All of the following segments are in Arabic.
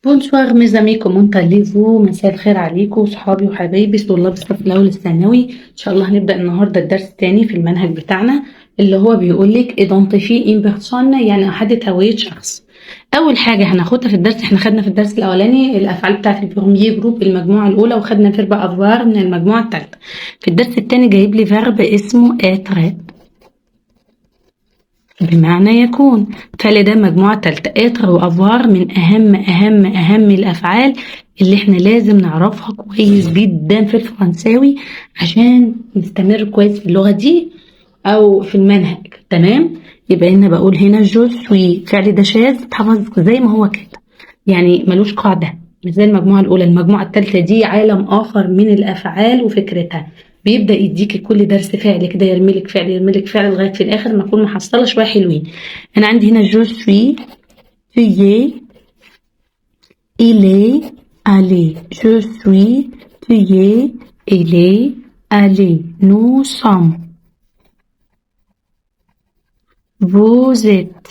بونسوار ميز امي كومون اليفو، مساء الخير عليكم صحابي وحبايبي طلاب الصف الاول الثانوي. ان شاء الله هنبدا النهارده الدرس الثاني في المنهج بتاعنا اللي هو بيقول لك ايدنتيفي ان بيرسون، يعني احدد هويه شخص. اول حاجه هناخدها في الدرس، احنا خدنا في الدرس الاولاني الافعال بتاعه البروميي جروب المجموعه الاولى، وخدنا فيرب افوار من المجموعه الثالثه. في الدرس الثاني جايب لي فيرب اسمه اتر بمعنى يكون، فده مجموعة تالتة. اتر وافوار من اهم الافعال اللي احنا لازم نعرفها كويس جدا في الفرنساوي عشان نستمر كويس في اللغة دي او في المنهج. تمام، يبقى هنا بقول هنا جو سوي، فعل ده شاذ اتحفظ زي ما هو كده، يعني ملوش قاعدة مش زي المجموعة الأولى. المجموعة الثالثة دي عالم آخر من الأفعال وفكرتها، بيبدأ يديكي كل درس فعل كده، يرميلك فعل يرميلك فعل لغاية في الآخر ما أكون محصلة شوية حلوين. أنا عندي هنا جو سوي، tu es, il est, allez. Je suis, tu es, il est, allez. Nous sommes, vous êtes,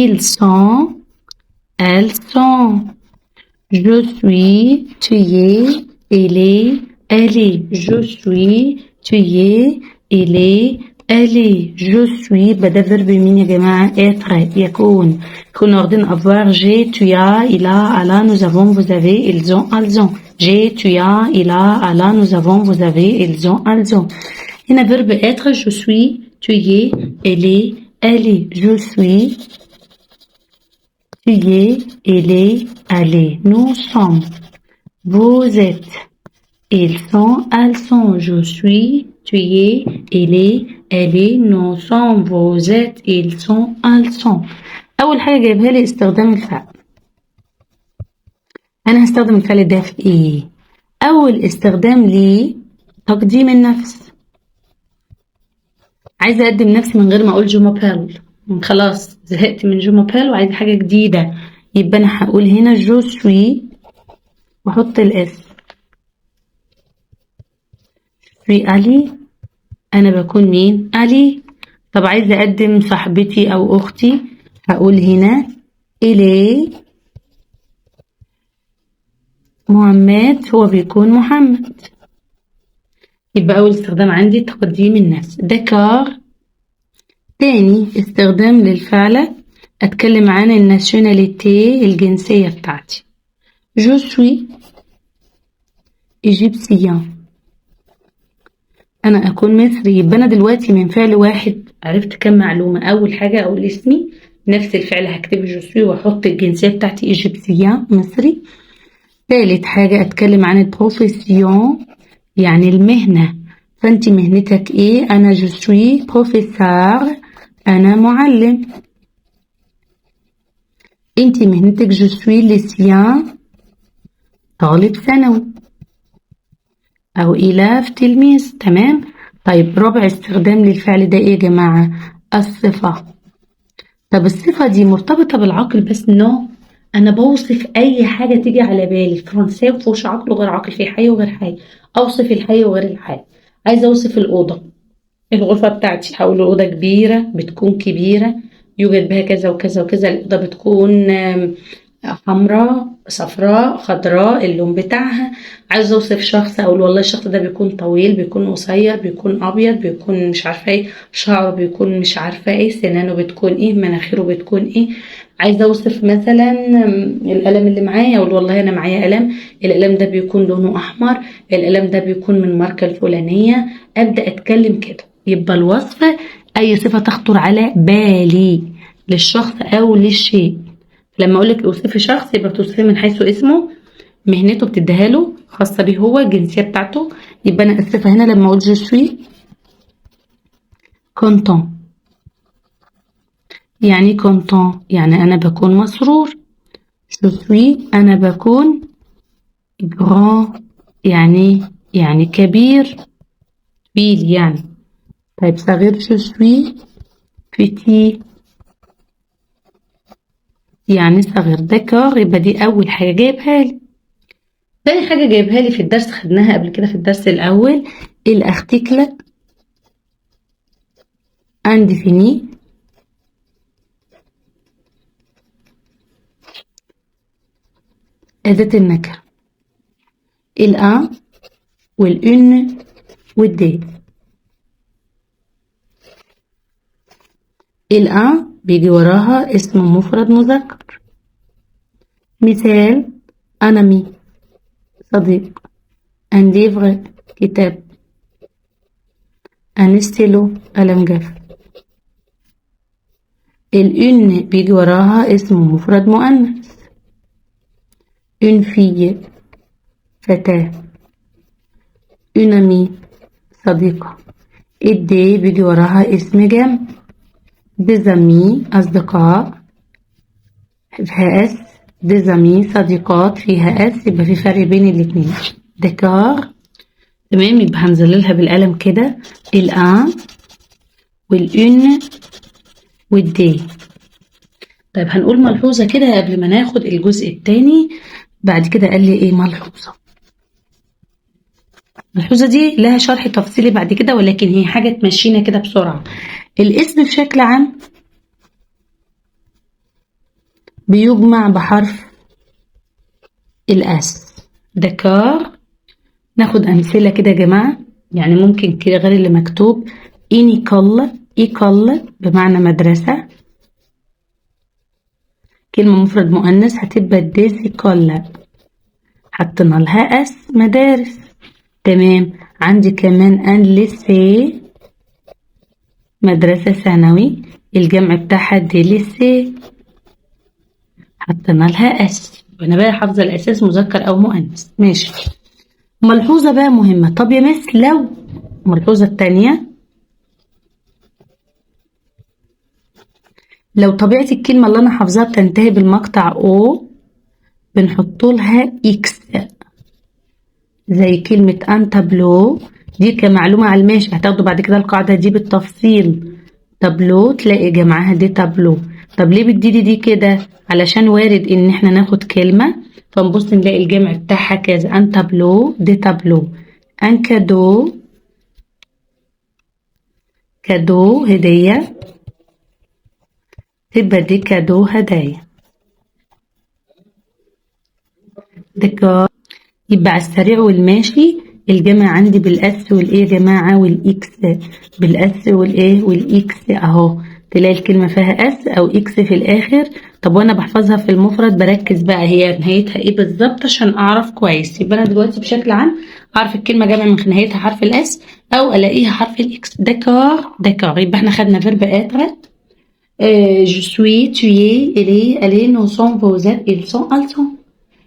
ils sont, elles sont. Je suis, tu es, il est, elle est. Je suis, tu es, il est, elle est. Je suis بدأ فيرب مين يا جماعة؟ être يكون. كنا واخدين avoir j'ai, tu as, il a, elle a, nous avons, vous avez, ils ont, elles ont. J'ai, tu as, il a, elle a, nous avons, vous avez, ils ont, elles ont. هنا فيرب être je suis, tu es, elle est, elle est. Je suis, tu es, il est, elle est. Nous sommes, vous êtes, ils sont, elles sont. Je suis, tu es, il est, elle est. Nous sommes, vous êtes, ils sont, elles sont. أول حاجة جايبها لي استخدام الفعل. أنا هستخدم الفعل ده في إيه؟ أول استخدام ليه تقديم النفس. عايزة أقدم نفسي من غير ما أقول جو مابيل، خلاص زهقت من جو مابيل وعايزة حاجة جديدة، يبقى أنا هقول هنا جو سوي وأحط الإس. سوي ألي، أنا بكون مين؟ ألي. طب عايزة أقدم صاحبتي أو أختي، هقول هنا إلي محمد، هو بيكون محمد. يبقى أول استخدام عندي تقديم النفس. دكار. تاني استخدام للفعل أتكلم عن الناسيوناليتي، الجنسية بتاعتي. جو سوي إيجيبسيان، أنا أكون مصري. يبقى أنا دلوقتي من فعل واحد عرفت كم معلومة. أول حاجة أقول اسمي، نفس الفعل هكتب جو سوي وأحط الجنسية بتاعتي إيجيبسيان، مصري. ثالث حاجة أتكلم عن البروفيسيون، يعني المهنة. فأنت مهنتك إيه؟ أنا جو سوي بروفيسور، أنا معلم. أنت مهنتك جو سوي ليسيان، طالب ثانوي أو إلاف تلميذ. تمام. طيب رابع استخدام للفعل ده إيه يا جماعة؟ الصفة. طب الصفة دي مرتبطة بالعقل بس؟ نو، أنا بوصف أي حاجة تيجي على بالي. الفرنساوي مفيهوش عقل وغير عقل، فيه حي وغير حي. أوصف الحي وغير الحي. عايزة أوصف الأوضة، الغرفة بتاعتي، هقول الأوضة كبيرة، بتكون كبيرة، يوجد بها كذا وكذا وكذا. الأوضة بتكون حمراء، صفراء، خضراء، اللون بتاعها. عايزة أوصف شخص، أقول والله الشخص ده بيكون طويل، بيكون قصير، بيكون أبيض، بيكون مش عارفة إيه، شعره بيكون مش عارفة إيه، سنانه بتكون إيه، مناخيره بتكون إيه. عايزة أوصف مثلا القلم اللي معايا، أقول والله أنا معايا قلم، القلم ده بيكون لونه أحمر، القلم ده بيكون من الماركة الفلانية. أبدأ أتكلم كده. يبقى الوصف أي صفة تخطر على بالي للشخص أو للشيء. لما أقولك اوصفي شخص يبقى بتوصفيه من حيث اسمه، مهنته بتديها له خاصة بيه هو، الجنسية بتاعته. يبقى أنا الصفة هنا لما أقول جو سوي كونتون، يعني كونتون يعني أنا بكون مسرور. جو سوي أنا بكون grand، يعني كبير، كبير يعني. طيب صغير جو سوي بيتي، يعني صغير. دكار. يبقى دي أول حاجة جايبها لي. تاني حاجة جايبها لي في الدرس، خدناها قبل كده في الدرس الأول، الأرتيكل انديفيني. أداة النكرة. الأ والأن والدي. الأ بيجي وراها اسم مفرد مذكر. مثال: أنامي صديق، أن ليفغ كتاب، أن ستيلو قلم جاف. الأن بيجي وراها اسم مفرد مؤنث. une fille فتاة، une amie صديقة. الدي بيجي وراها اسم جمع. des amis أصدقاء فيها اس، des amis صديقات فيها اس، يبقى في فرق بين الاتنين. دكار. تمام، يبقى هنزللها بالقلم كده: الان والأن والدي. طيب هنقول ملحوظة كده قبل ما ناخد الجزء التاني. بعد كده قال لي ايه ملحوظة؟ الملحوظة دي لها شرح تفصيلي بعد كده، ولكن هي حاجة تمشينا كده بسرعة. الاسم بشكل عام بيجمع بحرف الاس. دكار. ناخد امثلة كده يا جماعة، يعني ممكن كده غير اللي مكتوب. إيكول بمعنى مدرسة، كلمة مفرد مؤنث هتبقى ديزيكولا، حطينا لها اس، مدارس. تمام. عندي كمان ان ليسي مدرسة ثانوي، الجمع بتاعها دي ليسي، حطينا لها اس. وانا بقى حافظة الاساس مذكر او مؤنث. ماشي. ملحوظة بقى مهمة. طب يا مس لو الملحوظة التانية، لو طبيعة الكلمة اللي أنا حافظاها بتنتهي بالمقطع أو، بنحط لها إكس، زي كلمة أن تابلو دي كمعلومة على الماشي، هتاخدوا بعد كده القاعدة دي بالتفصيل. تابلو تلاقي جمعها دي تابلو. طب ليه بدي دي كده؟ علشان وارد إن إحنا ناخد كلمة فنبص نلاقي الجمع بتاعها كذا. أن تابلو دي تابلو. أن كادو، كادو هدية، تبقى دي كادو هدايا. دكار. يبقى على السريع والماشي الجمع عندي بالاس والايه يا جماعه والاكس، بالاس والايه والاكس اهو. تلاقي الكلمه فيها اس او اكس في الاخر. طب وانا بحفظها في المفرد بركز بقى هي نهايتها ايه بالظبط عشان اعرف كويس. يبقى انا دلوقتي بشكل عام اعرف الكلمه جمع من نهايتها حرف الاس او الاقيها حرف الاكس. دكار. دكار. يبقى احنا خدنا فيرب اتر. je suis, tu es, elle est, allez, nous sommes, vous êtes, ils sont, elles sont.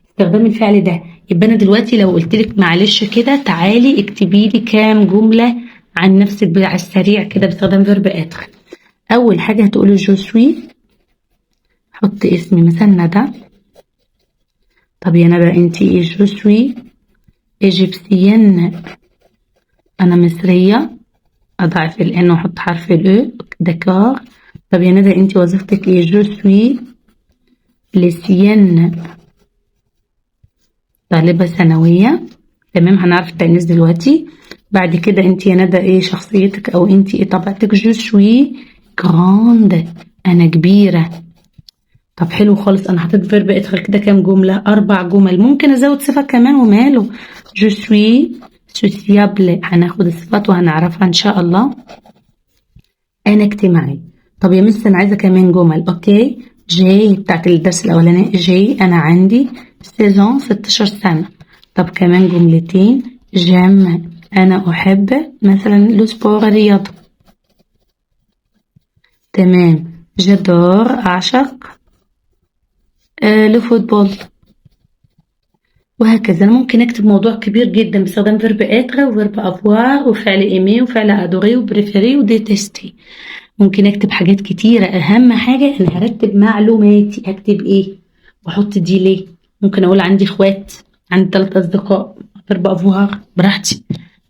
استخدام الفعل ده. يبقى انا دلوقتي لو قلت لك معلش كده تعالي اكتبي لي كام جمله عن نفسك على السريع كده باستخدام فيرب اتر. اول حاجه هتقولي جو سوي، حط اسمي مثلا ندى. طب يا ندى انتي ايه؟ جو سوي ايجيبسيان، انا مصريه، اضعف الان واحط حرف الاو. دكار. طب يا ندى انتي وظيفتك ايه؟ جو سوي ليسيان، طالبة ثانوية. تمام. هنعرف التأنيث دلوقتي. بعد كده انت يا ندى ايه شخصيتك او انت ايه طبيعتك؟ جو سوي جراند، انا كبيرة. طب حلو خالص. انا حطيت فيرب ادخل كده كام جملة؟ 4 جمل. ممكن ازود صفة كمان وماله. جو سوي سوسيابل، هناخد الصفات وهنعرفها ان شاء الله. انا اجتماعي. طب يا مس انا عايزة كمان جمل. اوكي. جي بتاعت الدرس الاولاني، جي انا عندي 16 سنة. طب كمان جملتين. جيم انا احب مثلا لو سبور الرياضة. تمام. جادور اعشق لو فوتبول. وهكذا. انا ممكن اكتب موضوع كبير جدا باستخدام فيرب اتر وفيرب افوار وفعل ايمي وفعل ادوري وبريفيري وديتستي. ممكن اكتب حاجات كتيرة. اهم حاجة انا هرتب معلوماتي. هكتب ايه واحط دي ليه. ممكن اقول عندي اخوات، عندي 3 اصدقاء، فيرب افوار براحتي.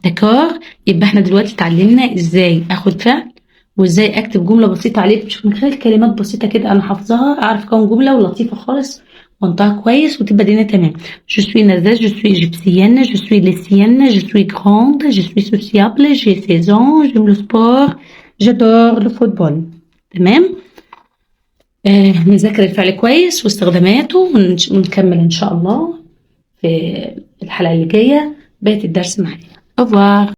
دكار. يبقى احنا دلوقتي اتعلمنا ازاي اخد فعل وازاي اكتب جمله بسيطه عليه من خلال كلمات بسيطه كده انا حافظاها. اعرف كون جمله ولطيفه خالص وانطقها كويس وتبقى الدنيا تمام. جو سوي نازاز، جو سوي ايجيبسيان، جو سوي ليسيان، جو سوي غراند، جو سوي سوسيابل، جي 16 ans، جيم لو سبور، جادور لو فوتبول. تمام. نذاكر الفعل كويس واستخداماته ونكمل ان شاء الله. في الحلقة اللي جاية بقية الدرس معايا. أوفوار.